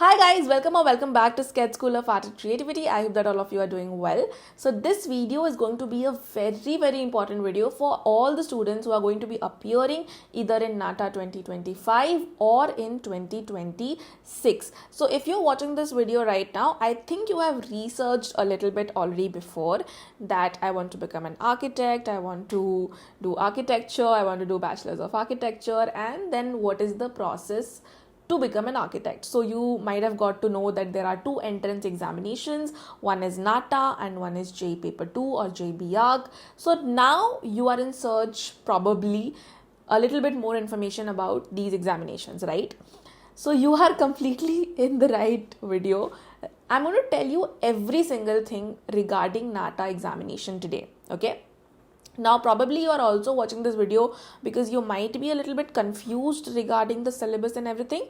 Hi guys, welcome or welcome back to Sketch School of Art and Creativity. I hope that all of you are doing well. So this video is going to be a very important video for all the students who are going to be appearing either in NATA 2025 or in 2026. So if you're watching this video right now, I think you have researched a little bit already before that I want to become an architect, I want to do architecture, I want to do bachelor's of architecture, and then what is the process to become an architect. So you might have got to know that there are two entrance examinations. One is NATA and one is JEE Paper 2 or JEE Arc. So now you are in search probably a little bit more information about these examinations, right? So you are completely in the right video. I'm going to tell you every single thing regarding NATA examination today, okay? Now probably you are also watching this video because you might be a little bit confused regarding the syllabus and everything.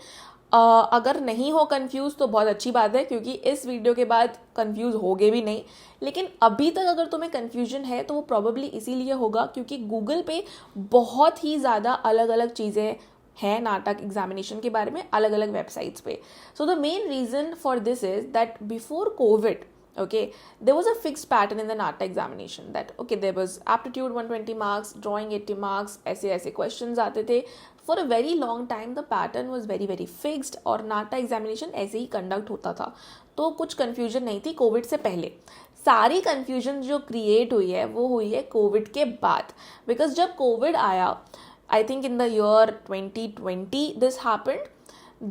अगर नहीं हो confuse तो बहुत अच्छी बात है, क्योंकि इस वीडियो के बाद कंफ्यूज होगे भी नहीं. लेकिन अभी तक अगर तुम्हें कंफ्यूजन है तो वो प्रॉबेबली इसीलिए होगा क्योंकि गूगल पे बहुत ही ज़्यादा अलग अलग चीज़ें हैं नाटक एग्जामिनेशन के बारे में अलग अलग वेबसाइट्स पे. So the main reason for this is that before Covid, okay, there was a fixed pattern in the NATA examination that okay, there was aptitude 120 marks, drawing 80 marks, ऐसे questions आते थे. For a very long time the pattern was very fixed और NATA examination ऐसे ही conduct होता था. तो कुछ confusion नहीं थी कोविड से पहले. सारी confusion जो create हुई है वो हुई है कोविड के बाद, because जब कोविड आया, I think in the year 2020 this happened,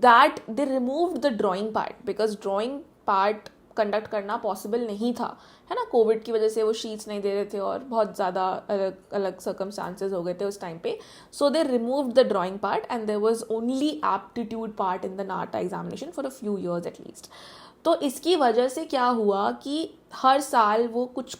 that they removed the drawing part because drawing part conduct करना पॉसिबल नहीं था, है ना. कोविड की वजह से वो शीट्स नहीं दे रहे थे और बहुत ज़्यादा अलग अलग सर्कमस्टांसेस हो गए थे उस टाइम पे. So they removed the drawing part and there was only aptitude part in the NATA examination for a few years at least. तो इसकी वजह से क्या हुआ कि हर साल वो कुछ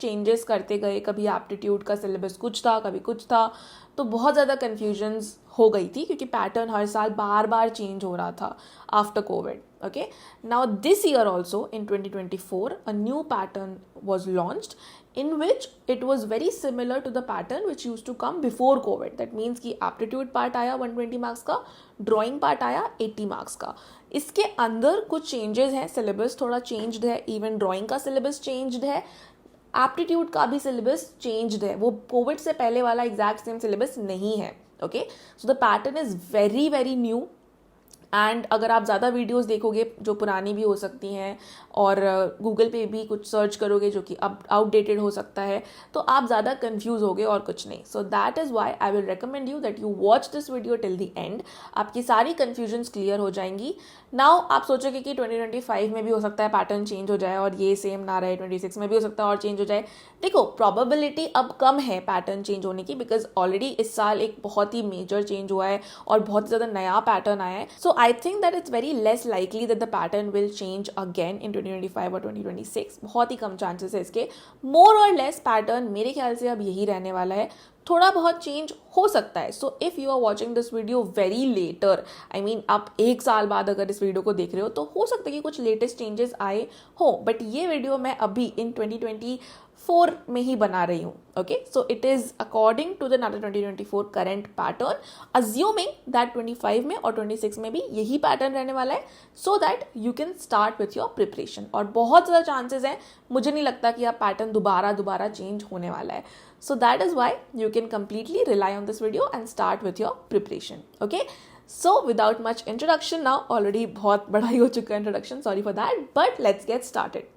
चेंजेस करते गए. कभी एप्टीट्यूड का सिलेबस कुछ था, कभी कुछ था, तो बहुत ज़्यादा कन्फ्यूजन्स हो गई थी क्योंकि पैटर्न हर साल बार चेंज हो रहा था after Covid. Okay, now this year also in 2024 a new pattern was launched in which it was very similar to the pattern which used to come before COVID. That means कि aptitude part आया 120 marks का, drawing part आया 80 marks का. इसके अंदर कुछ changes हैं, syllabus थोड़ा changed है, even drawing का syllabus changed है, aptitude का भी syllabus changed है. वो COVID से पहले वाला exact same syllabus नहीं है. Okay, so the pattern is very new. And अगर आप ज़्यादा वीडियोस देखोगे जो पुरानी भी हो सकती हैं और गूगल पे भी कुछ सर्च करोगे जो कि अब आउटडेटेड हो सकता है, तो आप ज़्यादा कंफ्यूज होगे और कुछ नहीं. सो that is Y I will recommend you that you watch this video till the end. आपकी सारी कन्फ्यूजन्स क्लियर हो जाएंगी. नाउ आप सोचोगे कि 2025 में भी हो सकता है पैटर्न चेंज हो जाए और ये सेम ना रहे, 26 में भी हो सकता है और चेंज हो जाए. देखो, प्रोबेबिलिटी अब कम है पैटर्न चेंज होने की बिकॉज ऑलरेडी इस साल एक बहुत ही मेजर चेंज हुआ है और बहुत ज़्यादा नया पैटर्न आया है. सो I think that it's very less likely that the pattern will change again in 2025 or 2026. बहुत ही कम chances है इसके. More or less pattern मेरे ख्याल से अब यही रहने वाला है. थोड़ा बहुत चेंज हो सकता है. So if you are watching this video very later, I mean आप एक साल बाद अगर इस वीडियो को देख रहे हो तो हो सकता है कि कुछ लेटेस्ट चेंजेस आए हो, बट ये वीडियो मैं अभी इन 2024 में ही बना रही हूँ. Okay, so it is according to the NATA 2024 current pattern, assuming that 25 में और 26 में भी यही पैटर्न रहने वाला है, so that you can start with your preparation. और बहुत ज़्यादा चांसेस हैं, मुझे नहीं लगता कि आप पैटर्न दोबारा चेंज होने वाला है. So that is why you can completely rely on this video and start with your preparation. Okay. So without much introduction now, already बहुत बड़ा ही हो चुका है introduction, sorry for that, but let's get started.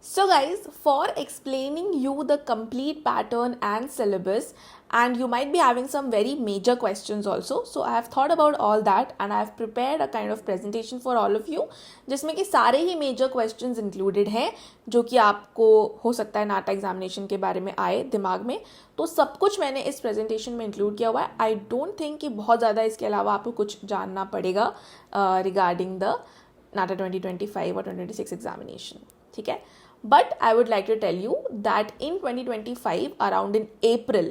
So guys, for explaining you the complete pattern and syllabus, and you might be having some very major questions also, so I have thought about all that and I have prepared a kind of presentation for all of you जिसमें कि सारे ही major questions included हैं जो कि आपको हो सकता है नाटा एग्जामिनेशन के बारे में आए दिमाग में. तो सब कुछ मैंने इस प्रेजेंटेशन में इंक्लूड किया हुआ है. आई डोंट थिंक कि बहुत ज़्यादा इसके अलावा आपको कुछ जानना पड़ेगा रिगार्डिंग द नाटा 2025 और 2026 एग्जामिनेशन. ठीक है. But I would like to tell you that in 2025, around in April,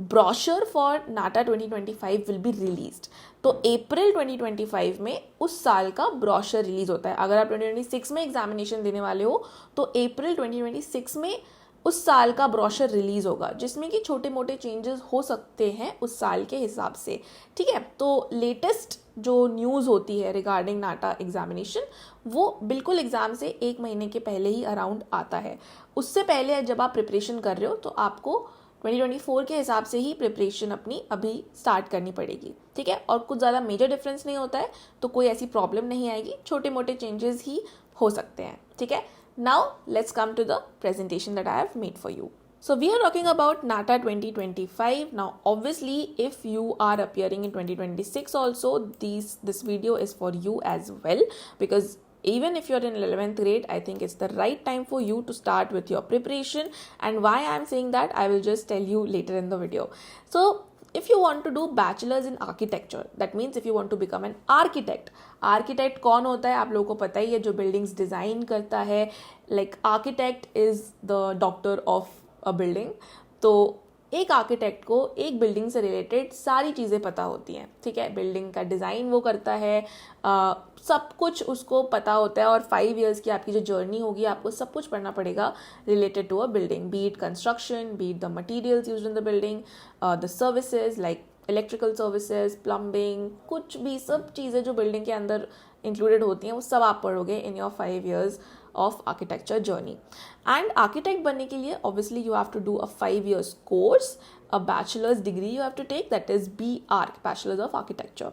brochure for NATA 2025 will be released. तो अप्रैल 2025 में उस साल का ब्रोशर रिलीज होता है। अगर आप 2026 में एग्जामिनेशन देने वाले हो तो अप्रैल 2026 में उस साल का ब्रोशर रिलीज होगा, जिसमें कि छोटे मोटे चेंजेस हो सकते हैं उस साल के हिसाब से। ठीक है, तो लेटेस्ट जो न्यूज़ होती है रिगार्डिंग नाटा एग्जामिनेशन वो बिल्कुल एग्ज़ाम से 1 महीने के पहले ही अराउंड आता है। उससे पहले जब आप प्रिपरेशन कर रहे हो तो आपको 2024 के हिसाब से ही प्रिपरेशन अपनी अभी स्टार्ट करनी पड़ेगी। ठीक है, और कुछ ज़्यादा मेजर डिफरेंस नहीं होता है, तो कोई ऐसी प्रॉब्लम नहीं आएगी, छोटे मोटे चेंजेस ही हो सकते हैं। ठीक है, now let's come to the presentation that I have made for you. So we are talking about NATA 2025. Now obviously if you are appearing in 2026 also, this video is for you as well, because even if you're in 11th grade, I think it's the right time for you to start with your preparation. And why I'm saying that, I will just tell you later in the video. So if you want to do bachelor's in architecture, that means if you want to become an architect, architect कौन होता है आप लोगों को पता ही है, जो buildings design करता है। Like architect is the doctor of a building. तो एक आर्किटेक्ट को एक बिल्डिंग से रिलेटेड सारी चीज़ें पता होती हैं। ठीक है, बिल्डिंग का डिज़ाइन वो करता है, सब कुछ उसको पता होता है। और 5 years की आपकी जो जर्नी होगी, आपको सब कुछ पढ़ना पड़ेगा related to a building, be it construction, be it the materials used in the building, the services like electrical services, plumbing, कुछ भी सब चीज़ें जो बिल्डिंग के अंदर इंक्लूडेड होती हैं वो सब आप पढ़ोगे in your 5 years of architecture journey. And architect बनने के लिए obviously you have to do a 5 years course, a bachelors degree you have to take, that is BArch, bachelors of architecture.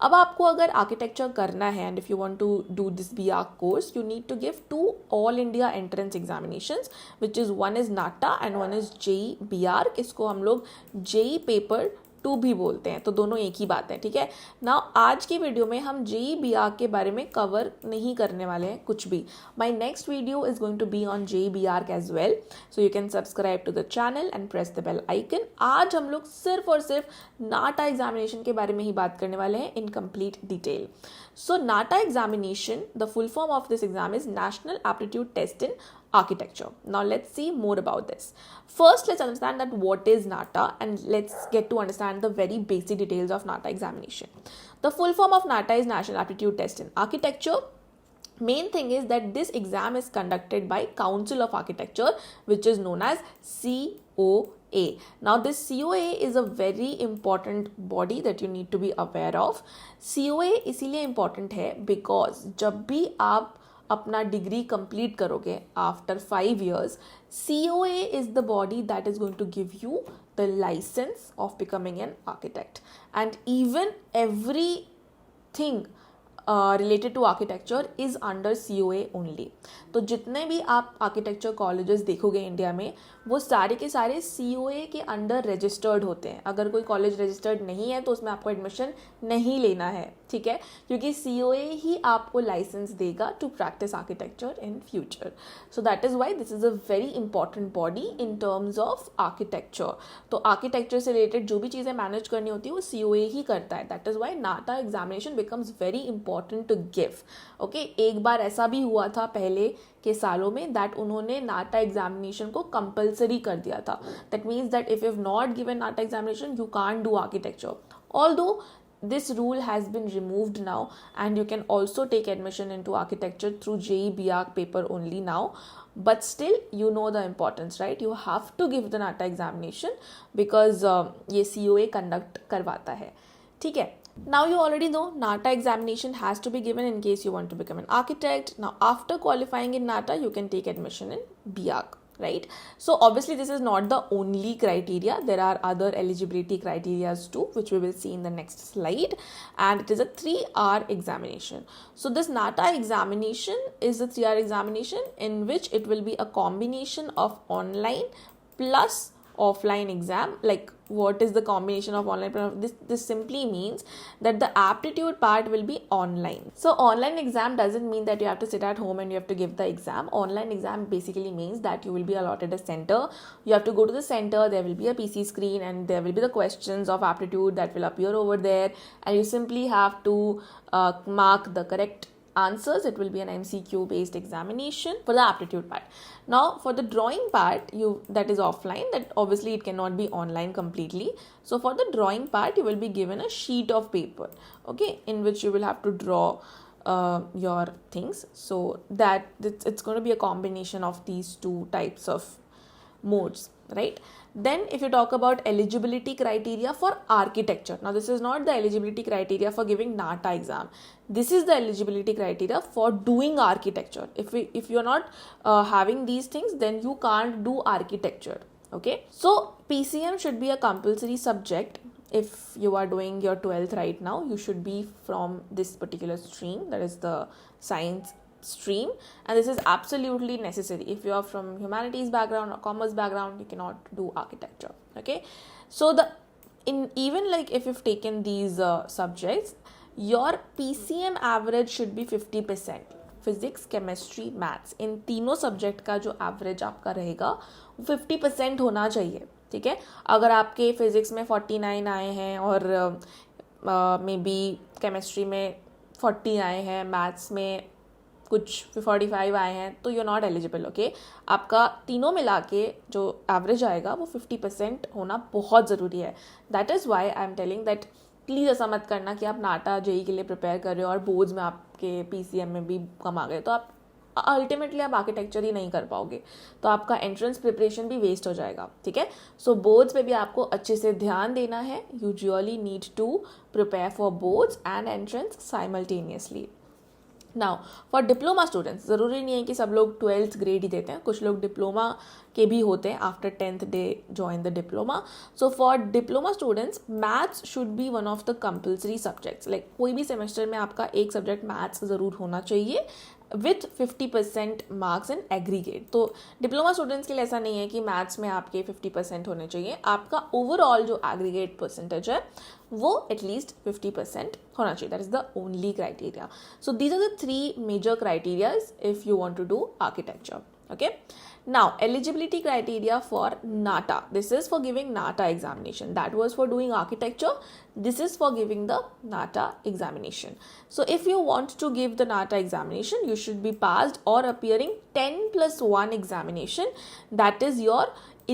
अब आपको अगर आर्किटेक्चर करना है and if you want to do this BArch course, you need to give 2 all India entrance examinations, which is one is NATA and one is JEE BArch। इसको हम लोग JEE paper 2 भी बोलते हैं, तो दोनों एक ही बात है। ठीक है ना, आज की वीडियो में हम JEE BArch के बारे में कवर नहीं करने वाले हैं कुछ भी। My next video is going to be on JEE BArch as well, so you can subscribe to the channel and press the bell icon. आज हम लोग सिर्फ और सिर्फ नाटा एग्जामिनेशन के बारे में ही बात करने वाले हैं in complete detail. So NATA examination, the full form of this exam is national aptitude test in architecture. Now let's see more about this. First, let's understand that what is NATA, and let's get to understand the very basic details of NATA examination. The full form of NATA is National Aptitude Test in Architecture. Main thing is that this exam is conducted by Council of Architecture, which is known as COA. Now this COA is a very important body that you need to be aware of. COA इसीलिए important है because जब भी आप अपना degree complete करोगे after 5 years, COA is the body that is going to give you the licence of becoming an architect, and even everything related to architecture is under COA only. तो जितने भी आप architecture colleges देखोगे India में, वो सारे के सारे COA के अंडर रजिस्टर्ड होते हैं। अगर कोई कॉलेज रजिस्टर्ड नहीं है तो उसमें आपको एडमिशन नहीं लेना है। ठीक है, क्योंकि COA ही आपको लाइसेंस देगा to practise architecture in future. So that is why this is a very important body in terms of architecture. तो आर्किटेक्चर से रिलेटेड जो भी चीज़ें मैनेज करनी होती है वो COA ही करता है। That is why NATA examination becomes very important to give. Okay, एक बार ऐसा भी हुआ था पहले के सालों में दैट उन्होंने नाटा एग्जामिनेशन को कंपलसरी कर दिया था। That means that if you have not given NATA examination you can't do architecture. Although this rule has been removed now, and you can also take admission into architecture through JEE BArch paper only now, but still you know the importance, right? You have to give the NATA examination because ये COA conduct करवाता है। ठीक है, now you already know NATA examination has to be given in case you want to become an architect. Now after qualifying in NATA you can take admission in BArch, right? So obviously this is not the only criteria. There are other eligibility criteria too, which we will see in the next slide, and it is a 3-hour examination. So this NATA examination is a 3-hour examination in which it will be a combination of online plus offline exam. Like, what is the combination of online? This simply means that the aptitude part will be online. So online exam doesn't mean that you have to sit at home and you have to give the exam. Online exam basically means that you will be allotted a center. You have to go to the center, there will be a PC screen, and there will be the questions of aptitude that will appear over there, and you simply have to mark the correct answers. It will be an MCQ based examination for the aptitude part. Now for the drawing part, that is offline, that obviously it cannot be online completely. So for the drawing part, you will be given a sheet of paper, okay, in which you will have to draw your things. So that it's going to be a combination of these two types of modes, right? Then if you talk about eligibility criteria for architecture, now this is not the eligibility criteria for giving NATA exam. This is the eligibility criteria for doing architecture. If you're not having these things, then you can't do architecture, okay? So PCM should be a compulsory subject. If you are doing your 12th right now, you should be from this particular stream, that is the science stream, and this is absolutely necessary. If you are from humanities background or commerce background, you cannot do architecture, okay? So even like if you've taken these subjects, your PCM average should be 50%. Physics, chemistry, maths, इन तीनों subject का जो average आपका रहेगा वो 50% होना चाहिए, ठीक है? अगर आपके फिजिक्स में 49 आए हैं और मे बी केमिस्ट्री में 40 आए हैं, मैथ्स में कुछ 45 आए हैं, तो यू नॉट एलिजिबल, ओके? आपका तीनों मिला के जो एवरेज आएगा वो 50% होना बहुत ज़रूरी है. That is Y I am telling that please ऐसा मत करना कि आप नाटा जेई के लिए प्रिपेयर कर रहे हो और बोर्ड्स में आपके पीसीएम में भी कम आ गए, तो आप अल्टीमेटली आप आर्किटेक्चर ही नहीं कर पाओगे, तो आपका एंट्रेंस प्रिपरेशन भी वेस्ट हो जाएगा, ठीक है? सो बोर्ड्स पे भी आपको अच्छे से ध्यान देना है. You really need to prepare for boards and entrance simultaneously. Now for diploma students, ज़रूरी नहीं है कि सब लोग 12th ग्रेड ही देते हैं, कुछ लोग डिप्लोमा के भी होते हैं. After 10th they join the diploma. So for diploma students, maths should be one of the compulsory subjects. Like कोई भी सेमेस्टर में आपका एक सब्जेक्ट मैथ्स ज़रूर होना चाहिए विथ 50% मार्क्स इन एग्रीगेट. तो डिप्लोमा स्टूडेंट्स के लिए ऐसा नहीं है कि मैथ्स में आपके 50% होने चाहिए. आपका ओवरऑल जो एग्रीगेट परसेंटेज है वो एटलीस्ट 50% होना चाहिए. That is the only criteria. So these are the 3 major criterias if you want to do architecture, okay? Now eligibility criteria for NATA. This is for giving NATA examination. That was for doing architecture. This is for giving the NATA examination. So if you want to give the NATA examination, you should be passed or appearing 10+1 examination. That is your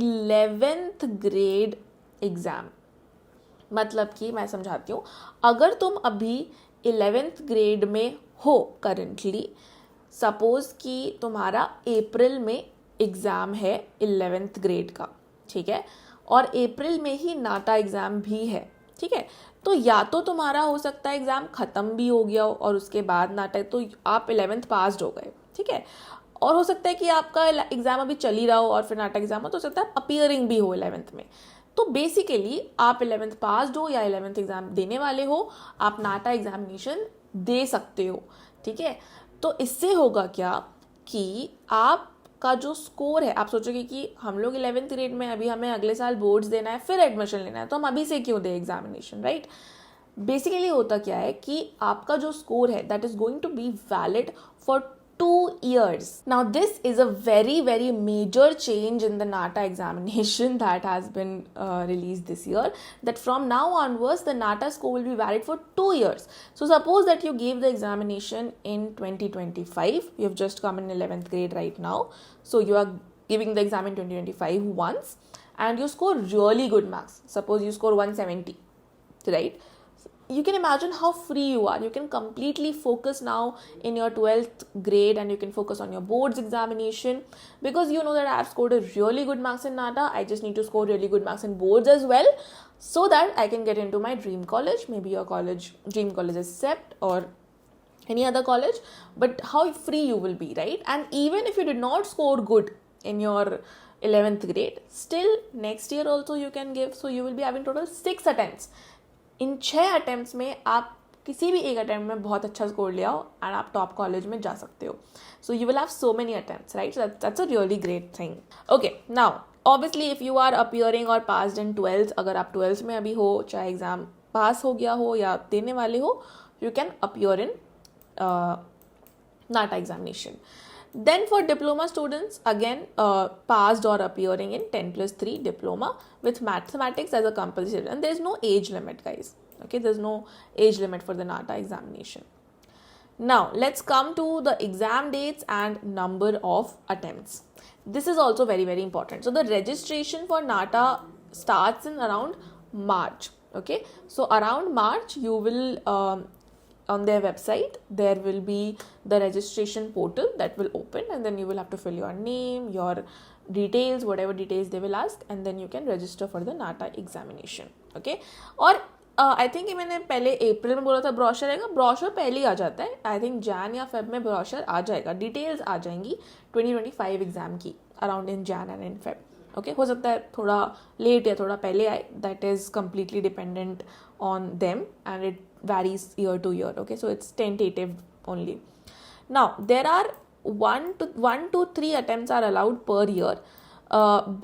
11th grade exam. मतलब कि मैं समझाती हूँ, अगर तुम अभी 11th grade में हो करंटली, सपोज कि तुम्हारा अप्रैल में एग्ज़ाम है 11th ग्रेड का, ठीक है, और अप्रैल में ही नाटा एग्ज़ाम भी है, ठीक है, तो या तो तुम्हारा हो सकता है एग्ज़ाम ख़त्म भी हो गया हो और उसके बाद नाटा, तो आप 11th पास्ड हो गए, ठीक है, और हो सकता है कि आपका एग्ज़ाम अभी चल ही रहा हो और फिर नाटा एग्ज़ाम हो, तो हो सकता है अपीयरिंग भी हो 11th में. तो बेसिकली आप 11th पास्ड हो या 11th एग्ज़ाम देने वाले हो, आप नाटा एग्जामिनेशन दे सकते हो, ठीक है. तो इससे होगा क्या कि आपका जो स्कोर है, आप सोचोगे कि हम लोग 11th ग्रेड में, अभी हमें अगले साल बोर्ड्स देना है, फिर एडमिशन लेना है, तो हम अभी से क्यों दें एग्जामिनेशन, राइट? बेसिकली होता क्या है कि आपका जो स्कोर है that is going to be valid for 2 years. Now this is a very very major change in the NATA examination that has been released this year, that from now onwards the NATA score will be valid for 2 years. So suppose that you gave the examination in 2025, you have just come in 11th grade right now, so you are giving the exam in 2025 once and you score really good marks, suppose you score 170, right? You can imagine how free you are. You can completely focus now in your 12th grade and you can focus on your boards examination, because you know that I have scored a really good marks in NATA. I just need to score really good marks in boards as well, so that I can get into my dream college. Maybe your dream college is CEPT or any other college, but how free you will be, right? And even if you did not score good in your 11th grade, still next year also you can give. So you will be having total 6 attempts. In 6 attempts में आप किसी भी एक attempt में बहुत अच्छा score ले आओ एंड आप टॉप कॉलेज में जा सकते हो. So you will have so many attempts, right? So that's a really great thing. Okay, now obviously if you are appearing or passed in 12th, अगर आप 12th में अभी हो, चाहे एग्ज़ाम पास हो गया हो या देने वाले हो, you can appear in NATA examination. Then for diploma students, again passed or appearing in 10+3 diploma with mathematics as a compulsory, and there is no age limit, guys, okay? There's no age limit for the NATA examination. Now, let's come to the exam dates and number of attempts. This is also very, very important. So, the registration for NATA starts in around March. Okay, so around March, you will on their website, there will be the registration portal that will open, and then you will have to fill your name, your details, whatever details they will ask, and then you can register for the NATA examination. Okay, और I think मैंने पहले अप्रैल में बोला था brochure आएगा, brochure पहले ही आ जाता है. आई थिंक जैन या फेब में ब्रोशर आ जाएगा, डिटेल्स आ जाएंगी 2025 एग्जाम की around in Jain and in Feb. Okay, हो सकता है थोड़ा लेट या थोड़ा पहले आए, that is completely dependent on them and it varies year to year. Okay, so it's tentative only. Now there are 1 to 3 attempts are allowed per year.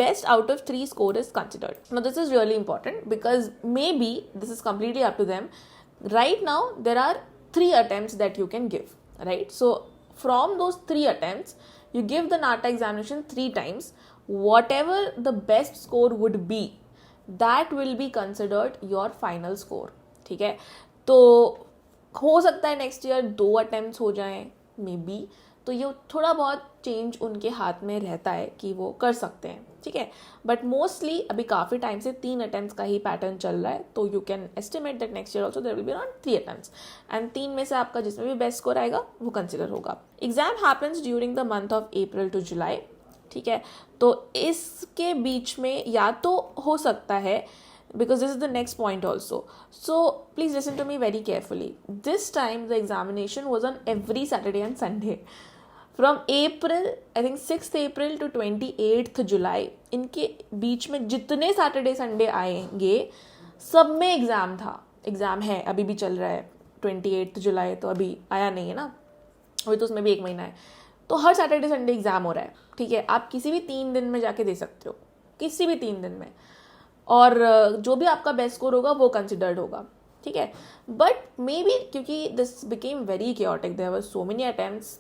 Best out of 3 score is considered. Now this is really important because maybe this is completely up to them. Right now there are 3 attempts that you can give, right? So from those 3 attempts you give the NATA examination 3 times. Whatever the best score would be, that will be considered your final score. ठीक है, तो हो सकता है next year 2 attempts हो जाएं may be, तो ये थोड़ा बहुत चेंज उनके हाथ में रहता है कि वो कर सकते हैं. ठीक है, बट मोस्टली अभी काफ़ी टाइम से 3 अटेम्प्ट्स का ही पैटर्न चल रहा है, तो you can estimate that next year also there will be around 3 attempts, and 3 में से आपका जिसमें भी बेस्ट स्कोर आएगा वो कंसिडर होगा. Exam happens during the month of April to July. ठीक है, तो इसके बीच में या तो हो सकता है, because this is the next point also. So please listen to me very carefully. This time the examination was on every Saturday and Sunday. From April, I think 6th April to 28th July, इनके बीच में जितने Saturday Sunday आएंगे सब में exam था. Exam है, अभी भी चल रहा है. 28th जुलाई तो अभी आया नहीं है ना, अभी तो उसमें भी 1 महीना है. तो हर सैटरडे संडे एग्ज़ाम हो रहा है. ठीक है, आप किसी भी 3 दिन में जाके दे सकते हो, किसी भी 3 दिन में, और जो भी आपका बेस्ट स्कोर होगा वो कंसिडर्ड होगा. ठीक है, बट मे बी क्योंकि this became very chaotic, there were so many attempts.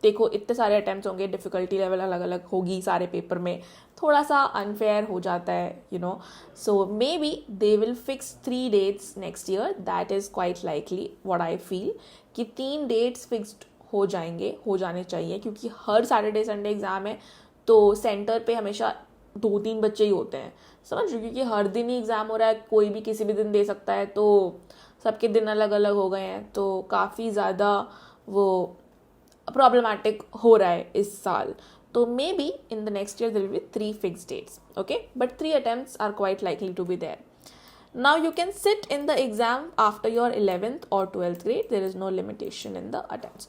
देखो इतने सारे अटेम्प्ट्स होंगे, डिफ़िकल्टी लेवल अलग अलग होगी सारे पेपर में, थोड़ा सा अनफेयर हो जाता है, you know. So may be they will fix 3 dates next year. That is quite likely what I feel कि 3 डेट्स फिक्स्ड हो जाने चाहिए, क्योंकि हर सैटरडे संडे एग्ज़ाम है, तो सेंटर पे हमेशा 2-3 बच्चे ही होते हैं, समझ रहे, क्योंकि हर दिन ही एग्ज़ाम हो रहा है, कोई भी किसी भी दिन दे सकता है, तो सबके दिन अलग अलग हो गए हैं, तो काफ़ी ज़्यादा वो प्रॉब्लमैटिक हो रहा है इस साल. तो may be in the next year there will be 3 fixed dates. Okay, but 3 attempts are quite likely to be there. Now you can sit in the exam after your 11th or 12th grade. There is no limitation in the attempts.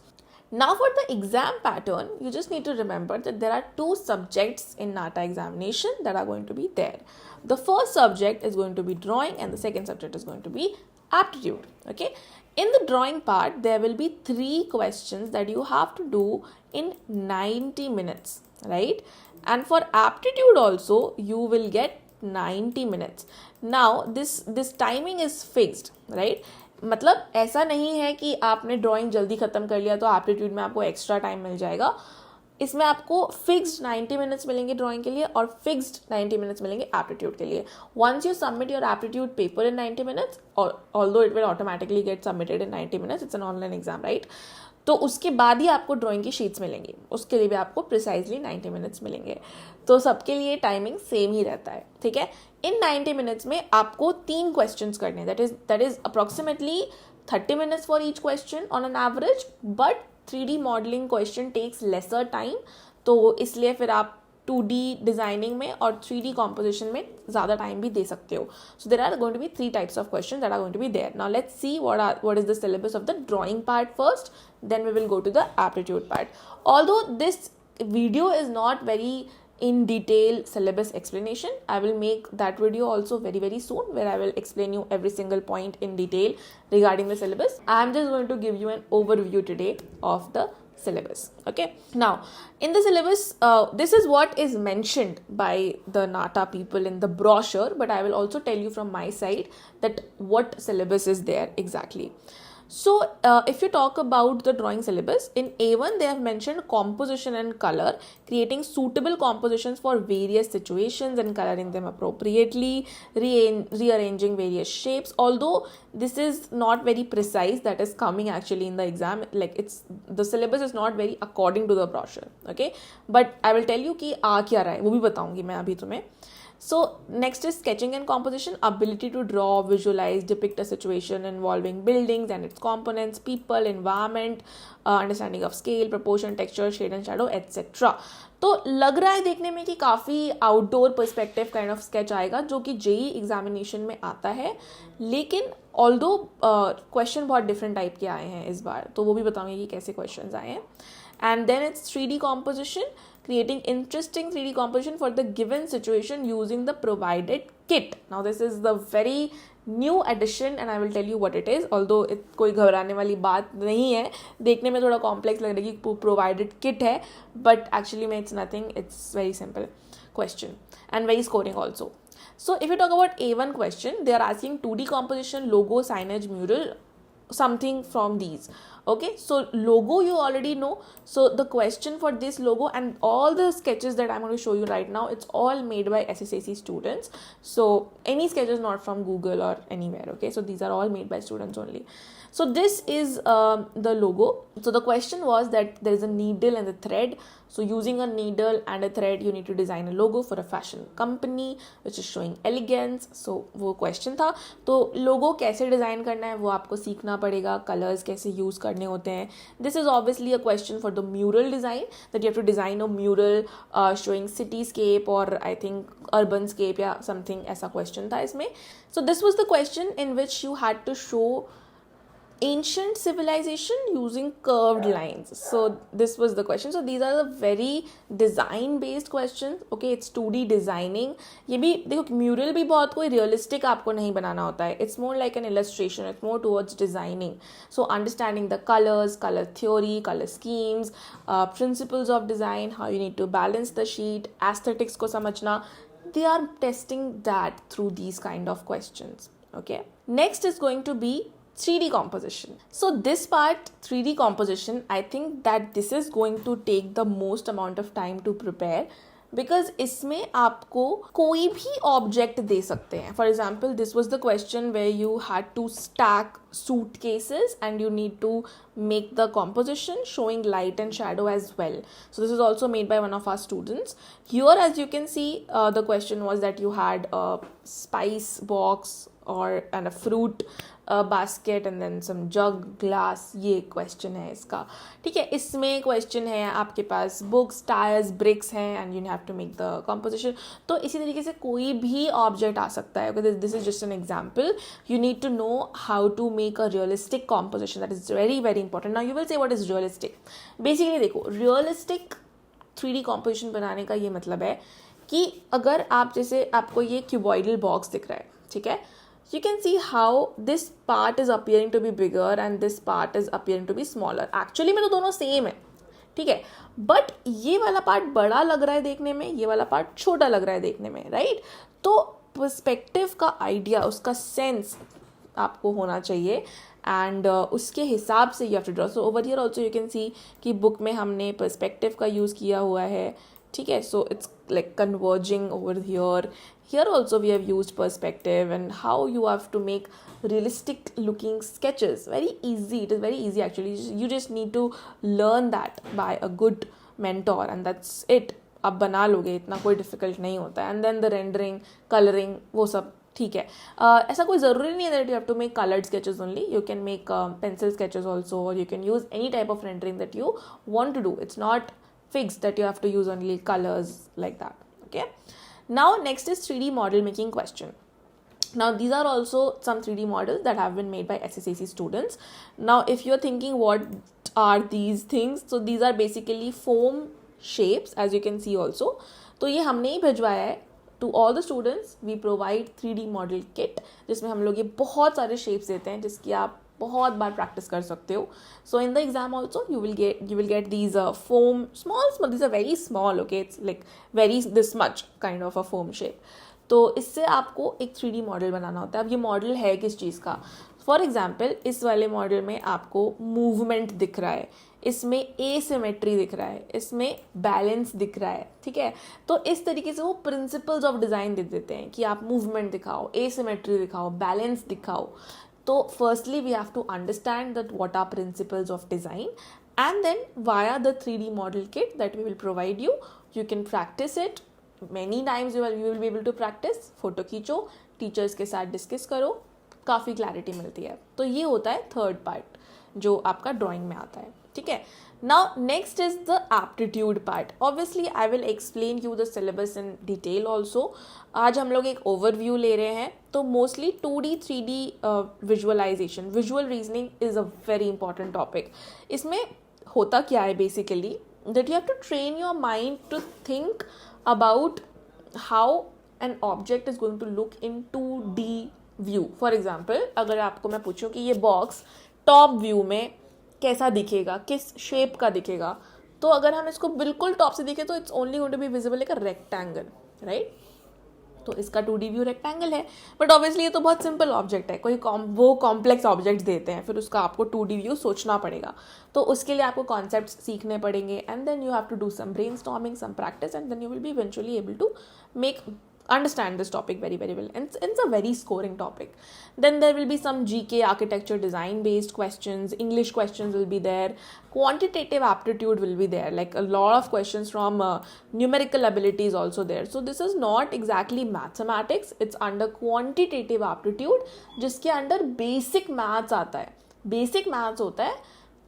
Now for the exam pattern, you just need to remember that there are 2 subjects in NATA examination that are going to be there. The first subject is going to be drawing and the second subject is going to be aptitude. Okay, in the drawing part there will be 3 questions that you have to do in 90 minutes, right? And for aptitude also you will get 90 minutes. Now this timing is fixed, right? मतलब ऐसा नहीं है कि आपने drawing जल्दी ख़त्म कर लिया तो एप्टीट्यूड में आपको एक्स्ट्रा टाइम मिल जाएगा. इसमें आपको फिक्स्ड 90 मिनट्स मिलेंगे ड्राइंग के लिए और फिक्स्ड 90 मिनट्स मिलेंगे एप्टीट्यूड के लिए. Once you submit your aptitude paper in 90 minutes, although it will automatically get submitted in 90 minutes, it's an online exam, right? तो उसके बाद ही आपको ड्राइंग की शीट्स मिलेंगी, उसके लिए भी आपको प्रिसाइजली 90 मिनट्स मिलेंगे. तो सबके लिए टाइमिंग सेम ही रहता है. ठीक है, इन 90 मिनट्स में आपको 3 क्वेश्चंस करने, that is approximately 30 minutes for each question on an average, but 3D modelling question takes lesser time, तो इसलिए फिर आप 2D डिजाइनिंग में और 3D कॉम्पोजिशन में ज़्यादा टाइम भी दे सकते हो. So there are going to be 3 types of question that are going to be there. Now let's see what is the syllabus of the drawing part first, then we will go to the aptitude part. Although this video is not very in detail syllabus explanation, I will make that video also very very soon, where I will explain you every single point in detail regarding the syllabus. I am just going to give you an overview today of the syllabus. Okay, now in the syllabus this is what is mentioned by the NATA people in the brochure, but I will also tell you from my side that what syllabus is there exactly. So if you talk about the drawing syllabus, in A1 they have mentioned composition and color, creating suitable compositions for various situations and coloring them appropriately, rearranging various shapes. Although this is not very precise, that is coming actually in the exam, like it's the syllabus is not very according to the brochure, okay, but I will tell you कि आ क्या रहा है वो भी बताऊंगी मैं अभी तुम्हें. So next is sketching and composition, ability to draw, visualize, depict a situation involving buildings and its components, people, environment, understanding of scale, proportion, texture, shade and shadow, etc. तो लग रहा है देखने में कि काफ़ी outdoor perspective kind of sketch आएगा जो कि जेई एग्जामिनेशन में आता है, लेकिन ऑल्दो क्वेश्चन बहुत डिफरेंट टाइप के आए हैं इस बार, तो वो भी बताऊंगी कि कैसे क्वेश्चन आए हैं. And then it's 3D composition, creating interesting 3D composition for the given situation using the provided kit. Now this is the very new addition and I will tell you what it is, although it कोई घबराने वाली बात नहीं है, देखने में थोड़ा complex लग रहा है कि प्रोवाइडेड किट है, बट एक्चुअली में it's nothing, it's very simple question and very scoring also. So if you talk about A1 question, they are asking 2D composition, logo, signage, mural, something from these. Okay, so logo you already know, so the question for this logo and all the sketches that I'm going to show you right now, it's all made by SSAC students, so any sketches not from Google or anywhere. Okay, so these are all made by students only. So this is the logo. So the question was that there is a needle and a thread, so using a needle and a thread you need to design a logo for a fashion company which is showing elegance. So वो question था, तो logo कैसे design करना है वो आपको सीखना पड़ेगा, कलर्स कैसे यूज़ करने होते हैं. This is obviously a question for the mural design, that you have to design a mural showing cityscape or I think urbanscape या something, ऐसा question था इसमें. So this was the question in which you had to show ancient civilization using curved lines. So this was the question. So these are the very design based questions. Okay, it's 2D designing. ये भी देखो, mural भी बहुत कोई realistic आपको नहीं बनाना होता है. It's more like an illustration. It's more towards designing. So understanding the colors, color theory, color schemes, principles of design, how you need to balance the sheet, aesthetics को समझना. They are testing that through these kind of questions. Okay. Next is going to be 3D composition. So this part, 3D composition, I think that this is going to take the most amount of time to prepare, because इसमें आपको कोई भी object दे सकते हैं. For example this was the question where you had to stack suitcases and you need to make the composition showing light and shadow as well. So this is also made by one of our students. Here as you can see, the question was that you had a spice box and a fruit basket and then some jug, glass. ये question है इसका, ठीक है. इसमें question है आपके पास books, tires, bricks हैं and you have to make the composition. तो इसी तरीके से कोई भी object आ सकता है. Okay, this is just an example. You need to know how to make a realistic composition. That is very very important. Now you will say what is realistic. Basically देखो, realistic 3D composition बनाने का ये मतलब है कि अगर आप जैसे आपको ये cuboidal box दिख रहा है, ठीक है, you can see how this part is appearing to be bigger and this part is appearing to be smaller. Actually में तो दोनों सेम है, ठीक है, बट ये वाला पार्ट बड़ा लग रहा है देखने में, ये वाला पार्ट छोटा लग रहा है देखने में, राइट. तो पर्सपेक्टिव का आइडिया, उसका सेंस आपको होना चाहिए एंड उसके हिसाब से you have to draw. So over here also you can see कि बुक में हमने पर्सपेक्टिव का यूज़ किया हुआ है, ठीक है. So it's like converging over here also we have used perspective and how you have to make realistic looking sketches. Very easy, it is very easy actually. You just need to learn that by a good mentor and that's it. आप बना लोगे, इतना कोई difficult नहीं होता है. And then the rendering, colouring, वो सब ठीक है. ऐसा कोई ज़रूरी नहीं है that you have to make coloured sketches only. You can make pencil sketches also, और you can use any type of rendering that you want to do. It's not fixed that you have to use only colors like that. Okay, now next is 3D model making question. Now these are also some 3D models that have been made by SSAC students. Now if you're thinking what are these things, so these are basically foam shapes as you can see also. तो ये हमने ही भिजवाया है to all the students. We provide 3D model kit जिसमें हम लोग ये बहुत सारे shapes देते हैं जिसकी आप बहुत बार प्रैक्टिस कर सकते हो. So in the exam also you will get these foam small, these are very small. Okay, it's like very this much kind of a foam shape. तो इससे आपको एक 3D मॉडल बनाना होता है. अब ये मॉडल है किस चीज़ का, फॉर एग्जाम्पल इस वाले मॉडल में आपको मूवमेंट दिख रहा है, इसमें एसिमेट्री दिख रहा है, इसमें बैलेंस दिख रहा है, ठीक है। तो इस तरीके से वो प्रिंसिपल्स ऑफ डिज़ाइन दे देते हैं कि आप मूवमेंट दिखाओ, एसिमेट्री दिखाओ, बैलेंस दिखाओ. तो firstly we have to understand that what are principles of design, and then via the 3D model kit that we will provide you, you can practice it many times. You will be able to practice. Photo खींचो, teachers के साथ discuss करो, काफ़ी clarity मिलती है. तो ये होता है थर्ड पार्ट जो आपका ड्राइंग में आता है, ठीक है. Now next is the aptitude part. Obviously I will explain you the syllabus in detail also. आज हम लोग एक ओवरव्यू ले रहे हैं. तो mostly 2D 3D visualisation, visual reasoning is a very important topic. इसमें होता क्या है basically, that you have to train your mind to think about how an object is going to look in 2D view. For example, अगर आपको मैं पूछूं कि ये बॉक्स टॉप व्यू में कैसा दिखेगा, किस शेप का दिखेगा, तो अगर हम इसको बिल्कुल टॉप से दिखे तो it's only going to be visible like a rectangle, right. तो इसका 2D व्यू रेक्टेंगल है, बट ऑब्वियसली ये तो बहुत सिंपल ऑब्जेक्ट है. वो कॉम्प्लेक्स ऑब्जेक्ट्स देते हैं, फिर उसका आपको 2D व्यू सोचना पड़ेगा. तो उसके लिए आपको कॉन्सेप्ट्स सीखने पड़ेंगे, and then you have to do some brainstorming, some practice, and then you will be eventually able to understand this topic very very well, and it's a very scoring topic. Then there will be some GK, architecture design based questions, English questions will be there, quantitative aptitude will be there, like a lot of questions from numerical abilities also there. So this is not exactly mathematics, it's under quantitative aptitude, जिसके अंदर basic maths आता है. basic maths होता है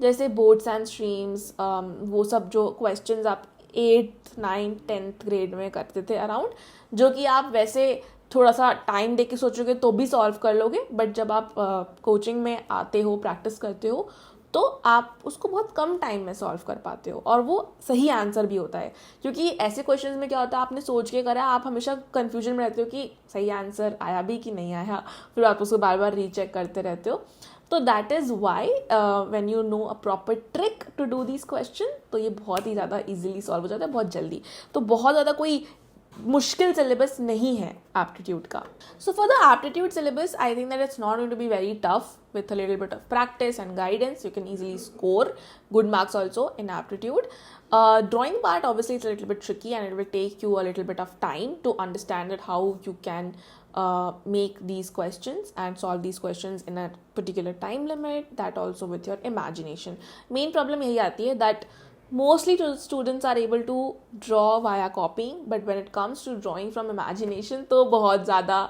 जैसे boards and streams, वो सब जो क्वेश्चंस आप 8th 9th 10th ग्रेड में करते थे अराउंड, जो कि आप वैसे थोड़ा सा टाइम दे के सोचोगे तो भी सॉल्व कर लोगे, बट जब आप कोचिंग में आते हो, प्रैक्टिस करते हो, तो आप उसको बहुत कम टाइम में सॉल्व कर पाते हो, और वो सही आंसर भी होता है. क्योंकि ऐसे क्वेश्चंस में क्या होता है, आपने सोच के करा, आप हमेशा कन्फ्यूजन में रहते हो कि सही आंसर आया भी कि नहीं आया, फिर आप उसको बार बार रीचेक करते रहते हो. तो that is why when you know a proper trick to do this question, तो ये बहुत ही ज़्यादा इजीली सॉल्व हो जाता है, बहुत जल्दी. तो बहुत ज़्यादा कोई मुश्किल सिलेबस नहीं है एप्टीट्यूड का. So for the aptitude syllabus I think that it's not going to be very tough. With a little bit of practice and guidance, you can easily score good marks also in aptitude. Drawing part obviously it's a little bit tricky, and it will take you a little bit of time to understand that how you can make these questions and solve these questions in a particular time limit, that also with your imagination. Main problem yahi aati hai that mostly students are able to draw via copying, but when it comes to drawing from imagination तो बहुत ज़्यादा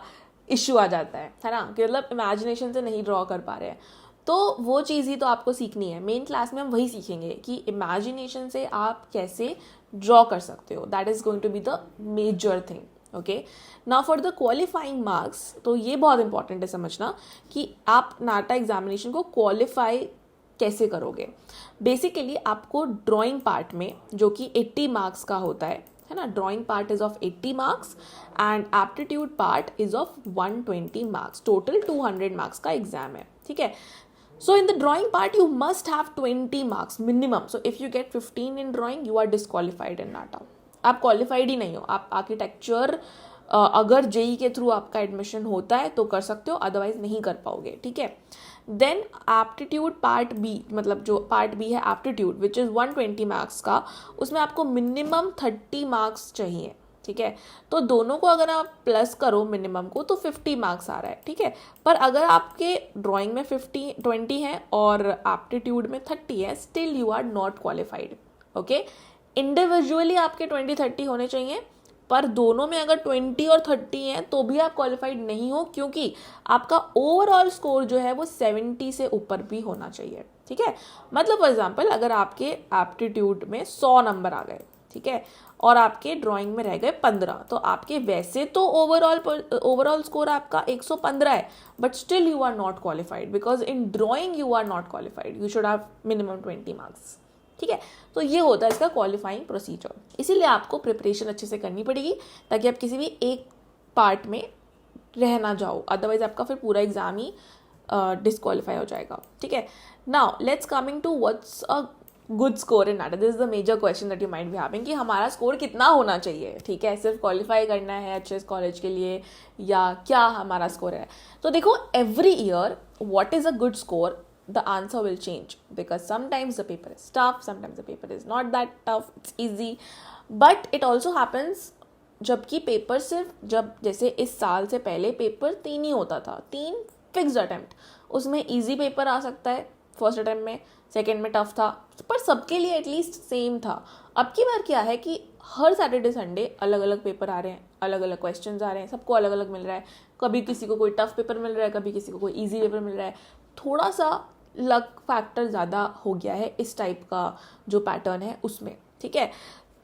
issue आ जाता है ना, कि मतलब imagination से नहीं ड्रॉ कर पा रहे हैं. तो वो चीज़ ही तो आपको सीखनी है. मेन क्लास में हम वही सीखेंगे कि इमेजिनेशन से आप कैसे ड्रॉ कर सकते हो. That is going to be the major thing. Okay, now for the qualifying marks, तो ये बहुत इंपॉर्टेंट है समझना कि आप नाटा एग्जामिनेशन को क्वालिफाई कैसे करोगे. बेसिकली आपको ड्राइंग पार्ट में, जो कि 80 मार्क्स का होता है ना, drawing part is of 80 marks and aptitude part is of 120 marks. Total 200 marks का एग्जाम है, ठीक है. So in the drawing part you must have 20 marks minimum. So if you get 15 in drawing you are disqualified in NATA. आप qualified ही नहीं हो. आप architecture अगर JEE के थ्रू आपका एडमिशन होता है तो कर सकते हो, अदरवाइज नहीं कर पाओगे, ठीक है. देन एप्टीट्यूड पार्ट बी, मतलब जो पार्ट बी है एप्टीट्यूड विच इज़ 120 मार्क्स का, उसमें आपको मिनिमम 30 मार्क्स चाहिए, ठीक है. तो दोनों को अगर आप प्लस करो मिनिमम को तो 50 मार्क्स आ रहा है, ठीक है. पर अगर आपके ड्राइंग में 20 है और एप्टीट्यूड में 30 है, still you are not qualified. Okay, individually आपके 20-30 होने चाहिए, पर दोनों में अगर 20 और 30 हैं तो भी आप क्वालिफाइड नहीं हो, क्योंकि आपका ओवरऑल स्कोर जो है वो 70 से ऊपर भी होना चाहिए, ठीक है. मतलब फॉर एग्जांपल अगर आपके एप्टीट्यूड में 100 नंबर आ गए, ठीक है, और आपके ड्राइंग में रह गए 15, तो आपके वैसे तो ओवरऑल स्कोर आपका 115 है, but still you are not qualified because in drawing you are not qualified. You should have minimum 20 marks, ठीक है. तो ये होता है इसका क्वालिफाइंग प्रोसीजर. इसीलिए आपको प्रिपरेशन अच्छे से करनी पड़ेगी ताकि आप किसी भी एक पार्ट में रह ना जाओ, अदरवाइज आपका फिर पूरा एग्जाम ही डिस्क्वालीफाई हो जाएगा, ठीक है. Now let's coming to what's a good score in NATA? This is the major question that you might be having कि हमारा स्कोर कितना होना चाहिए, ठीक है, सिर्फ क्वालिफाई करना है अच्छे कॉलेज के लिए या क्या हमारा स्कोर है? तो देखो, every year what is a good score, the answer will change because sometimes the paper is tough, sometimes the paper is not that tough, it's easy. But it also happens जबकि paper सिर्फ, जब जैसे इस साल से पहले paper 3 ही होता था, 3 फिक्स्ड अटेम्प्ट, उसमें इजी पेपर आ सकता है फर्स्ट अटेम्प्ट में, सेकेंड में टफ था, पर सबके लिए एटलीस्ट सेम था. अब की बार क्या है कि हर सैटरडे संडे अलग अलग पेपर आ रहे हैं, अलग अलग क्वेश्चंस आ रहे हैं, सबको अलग अलग मिल रहा है. कभी किसी को कोई टफ पेपर मिल रहा है, कभी किसी को कोई ईजी पेपर मिल रहा है. थोड़ा सा लक फैक्टर ज़्यादा हो गया है इस टाइप का जो पैटर्न है उसमें, ठीक है.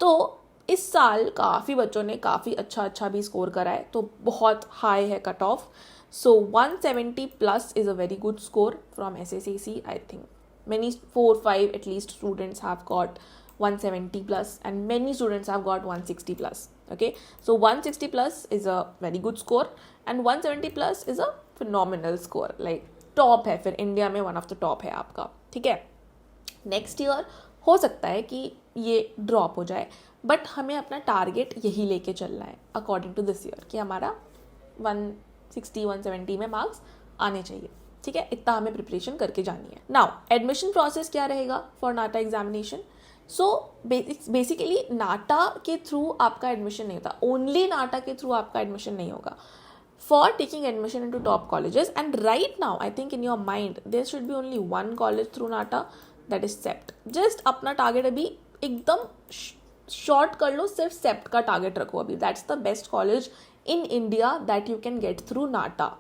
तो इस साल काफ़ी बच्चों ने काफ़ी अच्छा भी स्कोर करा है, तो बहुत हाई है cut off. So 170 plus is a very good score from SSAC. I think many 4-5 at least students have got 170 plus and many students have got 160 plus. Okay, so 160 plus is a very good score and 170 plus is a phenomenal score, like top है, फिर India में one of the top है आपका, ठीक है. Next year हो सकता है कि ये ड्रॉप हो जाए, बट हमें अपना टारगेट यही लेके चलना है अकॉर्डिंग टू दिस ईयर कि हमारा 160-170 में मार्क्स आने चाहिए, ठीक है. इतना हमें प्रिपरेशन करके जानी है. नाउ एडमिशन प्रोसेस क्या रहेगा for NATA examination? So basically NATA के थ्रू आपका एडमिशन नहीं होता, ओनली नाटा के थ्रू आपका एडमिशन नहीं होगा. For taking admission into top colleges, and right now I think in your mind there should be only one college through NATA, that is CEPT. just अपना target अभी एकदम short कर लो, सिर्फ CEPT का target रखो अभी. that's the best college in India that you can get through NATA.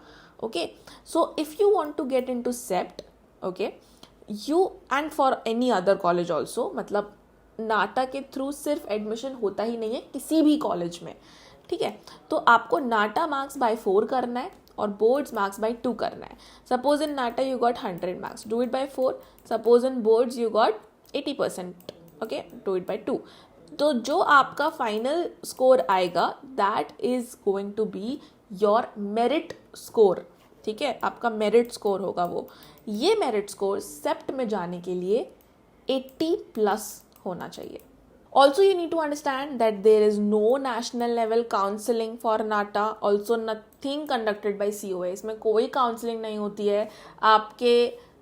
okay, so if you want to get into CEPT, okay, you and for any other college also, मतलब नाटा के through सिर्फ admission होता ही नहीं है किसी भी college में, ठीक है. तो आपको नाटा मार्क्स बाय 4 करना है और बोर्ड्स मार्क्स बाय 2 करना है. Suppose in NATA you got 100 marks, do it by 4. Suppose in boards you got 80%, okay, do it by 2. तो जो आपका फाइनल स्कोर आएगा that is going to be your merit score, ठीक है, आपका merit score होगा वो. ये मेरिट स्कोर सेप्ट में जाने के लिए 80 प्लस होना चाहिए. Also, you need to understand that there is no national level counseling for NATA. Also, nothing conducted by COA. इसमें कोई काउंसलिंग नहीं होती है. आपके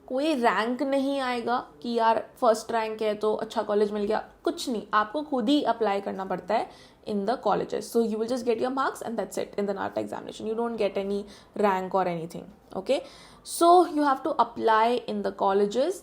कोई रैंक नहीं आएगा कि यार फर्स्ट रैंक है तो अच्छा कॉलेज मिल गया, कुछ नहीं. आपको खुद ही अप्लाई करना पड़ता है in the colleges. So you will just get your marks and that's it in the NATA examination. You don't get any rank or anything. Okay. So you have to apply in the colleges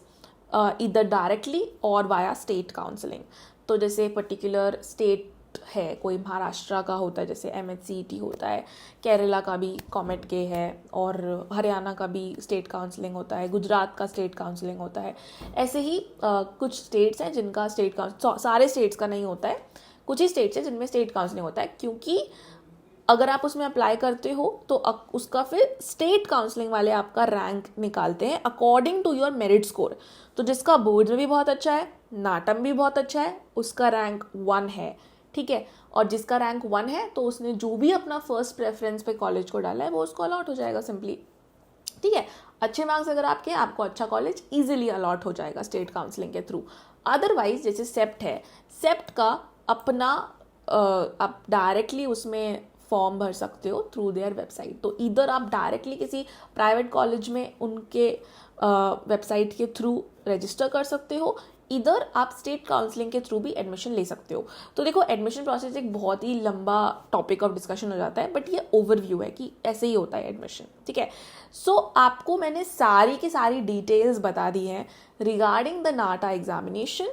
either directly or via state counseling. तो जैसे particular state है, कोई महाराष्ट्र का होता है जैसे MHCET होता है, केरला का भी कॉमेट के है, और हरियाणा का भी स्टेट काउंसलिंग होता है, गुजरात का स्टेट काउंसलिंग होता है. ऐसे ही कुछ स्टेट्स हैं जिनका स्टेट काउंसलिंग, सारे स्टेट्स का नहीं होता है, कुछ ही स्टेट्स हैं जिनमें स्टेट काउंसलिंग होता है. क्योंकि अगर आप उसमें अप्लाई करते हो तो उसका फिर स्टेट काउंसलिंग वाले आपका रैंक निकालते हैं according to your merit score. तो जिसका बोर्ड में भी बहुत अच्छा है, नाटम भी बहुत अच्छा है, उसका रैंक 1 है, ठीक है. और जिसका रैंक 1 है तो उसने जो भी अपना फर्स्ट प्रेफरेंस पे कॉलेज को डाला है वो उसको अलॉट हो जाएगा सिंपली, ठीक है. अच्छे मार्क्स अगर आपको अच्छा कॉलेज इजीली अलॉट हो जाएगा स्टेट काउंसलिंग के थ्रू. अदरवाइज जैसे सेप्ट है, सेप्ट का अपना आप डायरेक्टली उसमें फॉर्म भर सकते हो थ्रू देयर वेबसाइट. तो इधर आप डायरेक्टली किसी प्राइवेट कॉलेज में उनके वेबसाइट के थ्रू रजिस्टर कर सकते हो, इधर आप स्टेट काउंसलिंग के थ्रू भी एडमिशन ले सकते हो. तो देखो, एडमिशन प्रोसेस एक बहुत ही लंबा टॉपिक ऑफ डिस्कशन हो जाता है, बट ये ओवरव्यू है कि ऐसे ही होता है एडमिशन, ठीक है. सो आपको मैंने सारी की सारी डिटेल्स बता दी हैं regarding the NATA examination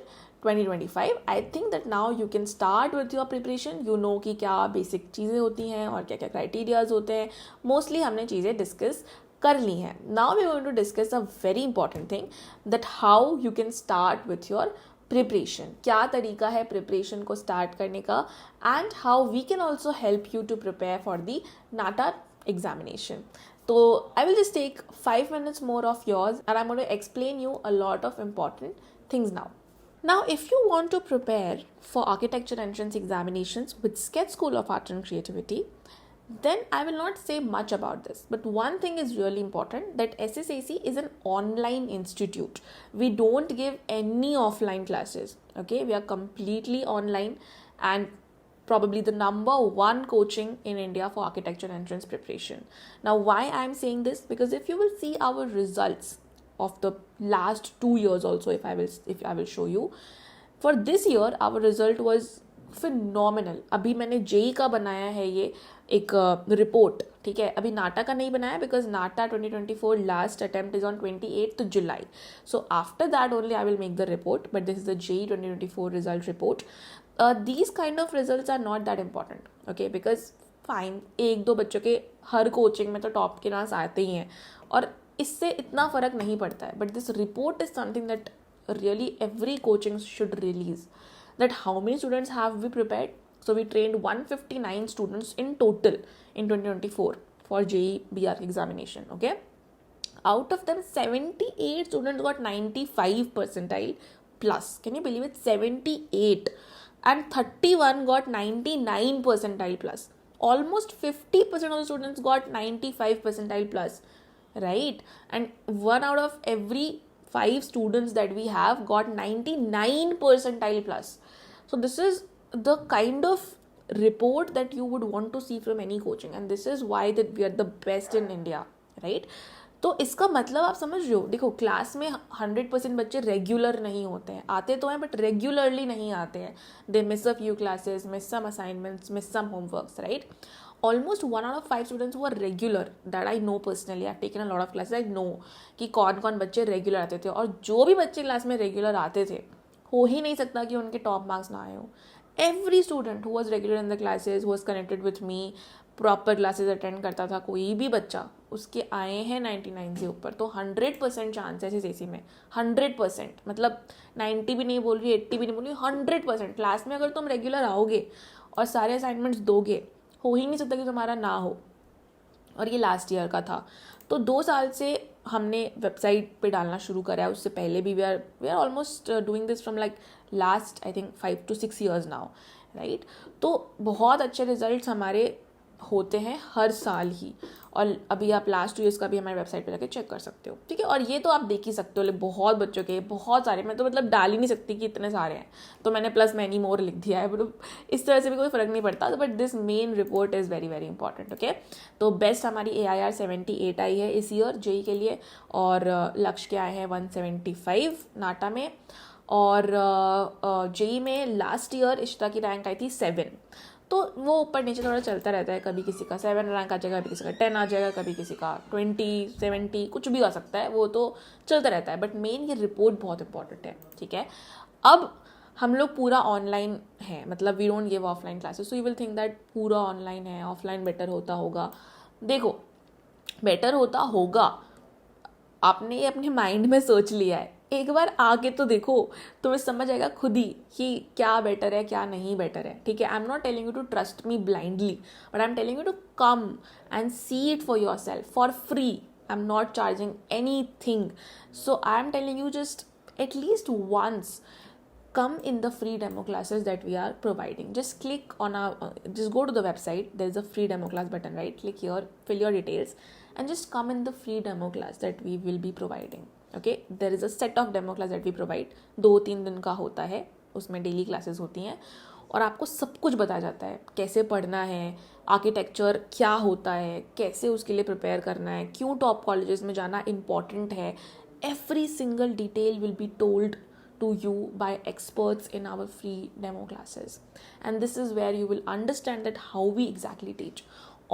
2025. I think that now you can start with your preparation. You know कि क्या बेसिक चीज़ें होती हैं और क्या क्या क्राइटेरियाज होते हैं. मोस्टली हमने चीज़ें डिस्कस कर ली हैं. Now we are going to discuss a very important thing, that how you can start with your preparation. क्या तरीका है प्रिपरेशन को स्टार्ट करने का, and how we can also help you to prepare for the NATA examination. So I will just take 5 minutes more of yours and I'm going to explain you a lot of important things now. Now, if you want to prepare for architecture entrance examinations with SKET School of Art and Creativity, then I will not say much about this. But one thing is really important, that SSAC is an online institute. We don't give any offline classes. Okay, we are completely online, and probably the number one coaching in India for architecture entrance preparation. Now, why I'm saying this? Because if you will see our results of the last 2 years also, if I will show you, for this year our result was phenomenal. अभी मैंने JEE का बनाया है ये एक report, ठीक है. अभी नाटा का नहीं बनाया because NATA 2024 last attempt is on 28th July. So after that only I will make the report, but this is the JEE 2024 result report. These kind of results are not that important, okay, because fine एक दो बच्चों के हर coaching में तो top के नाम आते ही हैं और इससे इतना फ़र्क नहीं पड़ता है. But this report is something that really every coaching should release, that how many students have we prepared. So we trained 159 students in total in 2024 for JEE BR examination. Okay, out of them 78 students got 95 percentile plus. Can you believe it? 78. And 31 got 99 percentile plus. Almost 50% of the students got 95 percentile plus, right? And one out of every 5 students that we have got 99 percentile plus. So this is the kind of report that you would want to see from any coaching, and this is why that we are the best in India, right? तो इसका मतलब आप समझ रहे हो. देखो, class में 100% बच्चे रेगुलर नहीं होते हैं, आते तो हैं बट रेगुलरली नहीं आते हैं. They miss a few classes, miss some assignments, miss some homeworks, right? Almost 1 out of 5 students who are regular, that I know personally, I've taken a lot of classes, I know कि कौन कौन बच्चे regular आते थे. और जो भी बच्चे क्लास में रेगुलर आते थे, हो ही नहीं सकता कि उनके टॉप मार्क्स ना आए हो. Every student who was regular in the classes, who was connected with me, proper classes attend करता था, कोई भी बच्चा, उसके आए हैं 99 से ऊपर. तो 100% चांस है SSAC में. 100%, मतलब 90 भी नहीं बोल रही, 80 भी नहीं बोल रही, 100%. क्लास में अगर तुम रेगुलर आओगे और सारे असाइनमेंट्स दोगे, हो ही नहीं सकता कि तुम्हारा ना हो. और ये लास्ट ईयर का था. तो 2 साल से हमने वेबसाइट पे डालना शुरू करा है. उससे पहले भी we are almost doing this from like last I think 5 to 6 years now, right? तो बहुत अच्छे रिजल्ट्स हमारे होते हैं हर साल ही. और अभी आप लास्ट 2 years का भी हमारे वेबसाइट पे जाके चेक कर सकते हो, ठीक है? और ये तो आप देख ही सकते हो, बहुत बच्चों के, बहुत सारे. मैं तो मतलब डाल ही नहीं सकती कि इतने सारे हैं, तो मैंने प्लस मैनी मोर लिख दिया है. मतलब इस तरह से भी कोई फ़र्क नहीं पड़ता. But this main report is very very important. Okay, तो बेस्ट हमारी AIR 78 आई है इस ईयर जेई के लिए, और लक्ष्य के आए हैं 175 नाटा में. और जेई में लास्ट ईयर इशिता की रैंक आई थी 7. तो वो ऊपर नीचे थोड़ा चलता रहता है. कभी किसी का 7 रैंक आ जाएगा, कभी किसी का 10 आ जाएगा, कभी किसी का 20, 70, कुछ भी आ सकता है. वो तो चलता रहता है. बट मेन ये रिपोर्ट बहुत इंपॉर्टेंट है, ठीक है? अब हम लोग पूरा ऑनलाइन है, मतलब we don't give offline classes. So you will think that पूरा ऑनलाइन है, ऑफलाइन बेटर होता होगा. देखो, बेटर होता होगा, आपने ये अपने माइंड में सोच लिया है. एक बार आके तो देखो, तुम्हें समझ आएगा खुद ही कि क्या बेटर है, क्या नहीं बेटर है, ठीक है? I am not telling you to trust me blindly, but I am telling you to come and see it for yourself for free. I am not charging anything. So I am telling you just at least once come in the free demo classes that we are providing. Just click on just go to the website, there is a free demo class button, right? Click here, fill your details, and just come in the free demo class that we will be providing. Okay, there is a set of demo class that we provide. 2-3 दिन का होता है, उसमें daily classes होती हैं और आपको सब कुछ बताया जाता है. कैसे पढ़ना है, आर्किटेक्चर क्या होता है, कैसे उसके लिए प्रिपेयर करना है, क्यों टॉप कॉलेजेस में जाना इम्पॉर्टेंट है. Every single detail will be told to you by experts in our free demo classes, and this is where you will understand that how we exactly teach.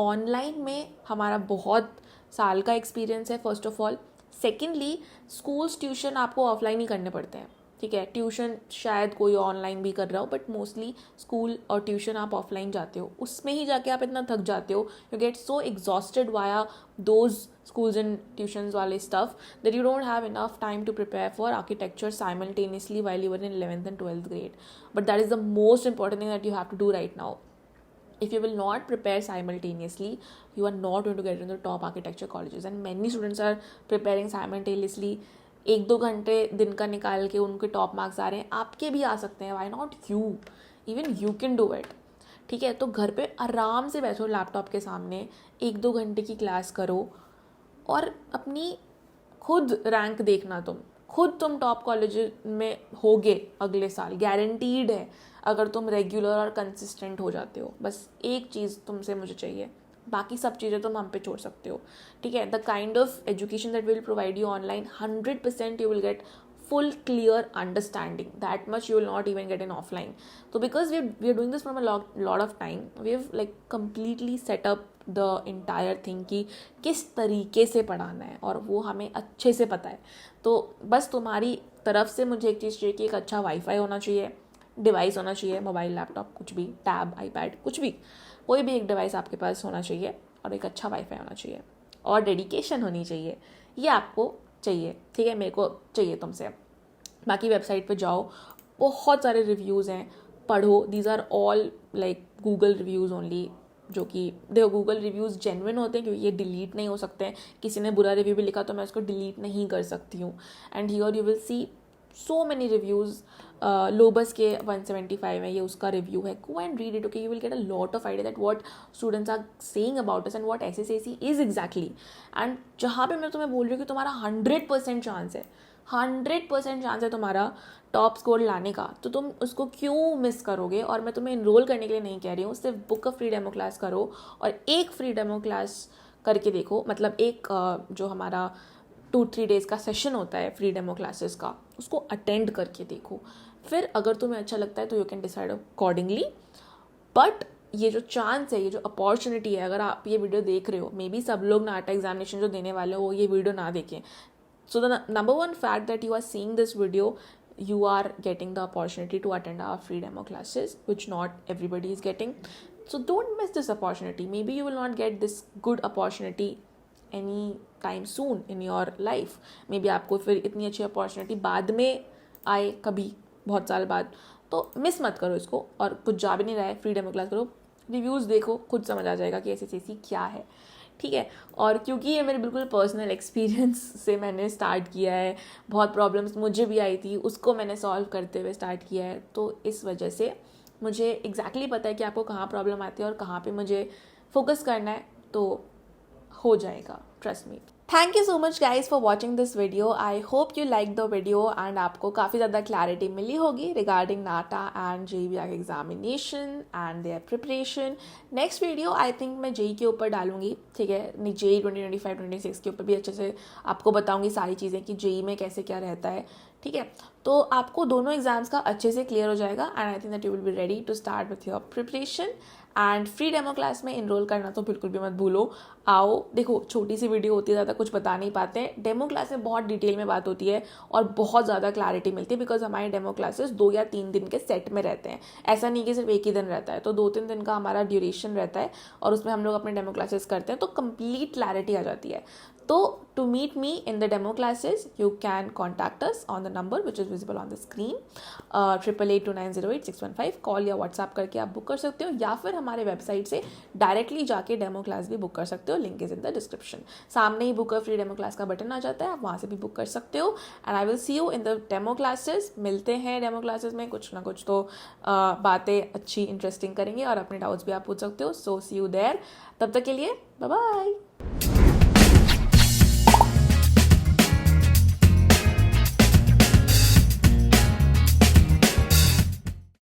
Online में हमारा बहुत साल का experience है first of all. Secondly, schools tuition आपको offline ही करने पड़ते हैं, ठीक है? ट्यूशन शायद कोई ऑनलाइन भी कर रहा हो, बट मोस्टली स्कूल और ट्यूशन आप ऑफलाइन जाते हो. उसमें ही जाके आप इतना थक जाते हो, you get so exhausted via those schools and tuitions wale stuff, that you don't have enough time to prepare for architecture simultaneously while you were in 11th and 12th grade. But that is the most important thing that you have to do right now. If you will not prepare simultaneously, you are not going to get into the top architecture colleges, and many students are preparing simultaneously. 1-2 घंटे दिन का निकाल के उनके top marks आ रहे हैं. आपके भी आ सकते हैं, why not you? Even you can do it, ठीक है। तो घर पे आराम से बैठो लैपटॉप के सामने, 1-2 घंटे की क्लास करो और अपनी खुद रैंक देखना, तुम टॉप कॉलेज में होगे अगले साल, गारंटीड है, अगर तुम रेगुलर और कंसिस्टेंट हो जाते हो। बस एक चीज़ तुमसे मुझे चाहिए, बाकी सब चीज़ें तुम हम पे छोड़ सकते हो, ठीक है। The kind of education that will provide you online, 100% you will get full clear understanding. That much you will not even get in offline. So because we are doing this from a lot of time, we have like completely set up the entire thing कि किस तरीके से पढ़ाना है और वो हमें अच्छे से पता है। तो बस तुम्हारी तरफ से मुझे एक चीज़ चाहिए कि एक अच्छा वाईफाई होना चाहिए, डिवाइस होना चाहिए, मोबाइल, लैपटॉप, कुछ भी, टैब, आईपैड, कुछ भी, कोई भी एक डिवाइस आपके पास होना चाहिए और एक अच्छा वाईफाई होना चाहिए और डेडिकेशन होनी चाहिए। ये आपको चाहिए, ठीक है, मेरे को चाहिए तुमसे। बाकी वेबसाइट पे जाओ, बहुत सारे रिव्यूज़ हैं, पढ़ो। These are all like Google reviews only, जो कि देखो गूगल रिव्यूज़ जेन्युइन होते हैं क्योंकि ये डिलीट नहीं हो सकते हैं। किसी ने बुरा रिव्यू भी लिखा तो मैं उसको डिलीट नहीं कर सकती हूँ। And here you will see so many reviews. लोबस के 175 है, ये उसका रिव्यू है, go and read it, okay, you will get a lot of idea that what students are saying about us and what SSAC is exactly. And जहाँ पे मैं तुम्हें बोल रही हूँ कि तुम्हारा 100% चांस है, 100% चांस है तुम्हारा टॉप स्कोर लाने का, तो तुम उसको क्यों मिस करोगे। और मैं तुम्हें इनरोल करने के लिए नहीं कह रही हूँ, सिर्फ book a free demo class करो और एक फ्री डेमो क्लास करके देखो, मतलब एक जो हमारा 2-3 डेज़ का सेशन होता है फ्री डेमो क्लासेस का, उसको अटेंड करके देखो। फिर अगर तुम्हें अच्छा लगता है तो you can decide accordingly. But ये जो चांस है, ये जो अपॉर्चुनिटी है, अगर आप ये वीडियो देख रहे हो, मे बी सब लोग नाटा एग्जामिनेशन जो देने वाले हो वो ये वीडियो ना देखें। So the number one fact that you are seeing this video, you are getting the opportunity to attend our free demo classes, which not everybody is getting. So don't miss this opportunity. Maybe you will not get this good opportunity any time soon in your life. Maybe आपको फिर इतनी अच्छी opportunity बाद में आए, कभी बहुत साल बाद, तो मिस मत करो इसको। और कुछ जा भी नहीं रहा है, फ्री डेमो क्लास करो, रिव्यूज़ देखो, खुद समझ आ जाएगा कि SSAC क्या है, ठीक है। और क्योंकि ये मेरे बिल्कुल पर्सनल एक्सपीरियंस से मैंने स्टार्ट किया है, बहुत प्रॉब्लम्स मुझे भी आई थी, उसको मैंने सॉल्व करते हुए स्टार्ट किया है, तो इस वजह से मुझे एग्जैक्टली पता है कि आपको कहाँ प्रॉब्लम आती है और कहाँ पे मुझे फोकस करना है, तो हो जाएगा, trust me. Thank you so much guys for watching this video. I hope you like the video and आपको काफ़ी ज़्यादा क्लैरिटी मिली होगी regarding NATA and JEE examination and their preparation. Next video I think मैं JEE के ऊपर डालूंगी, ठीक है, नहीं JEE 2025-26 के ऊपर भी अच्छे से आपको बताऊंगी सारी चीज़ें कि JEE में कैसे क्या रहता है, ठीक है। तो आपको दोनों एग्जाम्स का अच्छे से क्लियर हो जाएगा and I think that you will be ready to start with your preparation. And free demo class में इनरोल करना तो बिल्कुल भी मत भूलो। आओ, देखो छोटी सी वीडियो होती है, ज़्यादा कुछ बता नहीं पाते हैं। डेमो क्लास में बहुत डिटेल में बात होती है और बहुत ज़्यादा क्लैरिटी मिलती है, बिकॉज हमारे डेमो क्लासेस 2 या 3 दिन के सेट में रहते हैं। ऐसा नहीं कि सिर्फ एक ही दिन रहता है, तो 2-3 दिन का हमारा ड्यूरेशन रहता है और उसमें हम लोग अपने डेमो क्लासेस करते हैं, तो कंप्लीट क्लैरिटी आ जाती है। तो to meet me in the demo classes, you can contact us on the number which is visible on the screen, 8882908615। Call या व्हाट्सएप करके आप बुक कर सकते हो, या फिर हमारे वेबसाइट से डायरेक्टली जाके डेमो क्लास भी बुक कर सकते हो। Link is in the description. सामने ही बुक फ्री डेमो क्लास का बटन आ जाता है, आप वहाँ से भी बुक कर सकते हो। And I will see you in the demo classes. मिलते हैं डेमो क्लासेस में, कुछ ना कुछ तो बातें अच्छी इंटरेस्टिंग करेंगे और अपने डाउट्स भी आप पूछ सकते हो। सो सी यू देयर। तब तक के लिए बाय बाय।